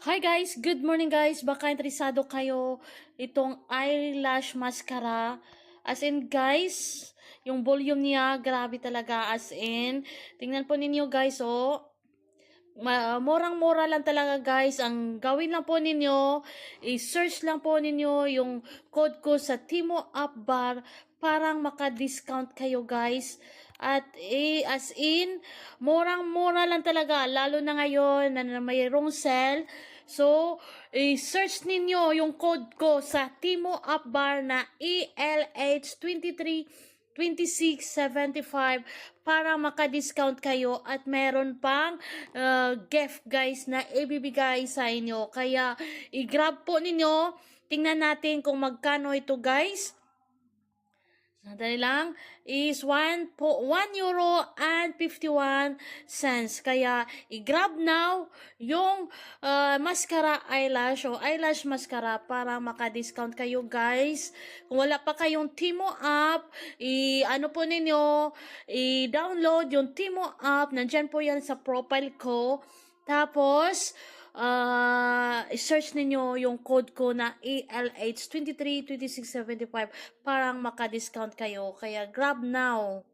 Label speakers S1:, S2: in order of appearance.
S1: Hi guys, good morning guys. Baka interesado kayo itong eyelash mascara. As in guys, yung volume niya grabe talaga, as in. Tingnan po ninyo guys, oh. Murang-mura lang talaga guys. Ang gawin lang po ninyo, i-search lang po ninyo yung code ko sa Timo App Bar, parang maka-discount kayo guys. At as in, murang-mura lang talaga, lalo na ngayon na mayroong sale. So, i-search ninyo yung code ko sa Timo App Bar na ELH23 2675 para maka-discount kayo at meron pang gift guys na ibibigay sa inyo. Kaya i-grab po ninyo. Tingnan natin kung magkano ito guys. Sandali lang, is 1 euro and 51 cents. Kaya, i-grab now yung mascara eyelash o eyelash mascara para maka-discount kayo guys. Kung wala pa kayong Timo app, ano po ninyo, i-download yung Timo app. Nandyan po yan sa profile ko. Tapos, i-search ninyo yung code ko na ELH232675 parang maka-discount kayo. Kaya grab now.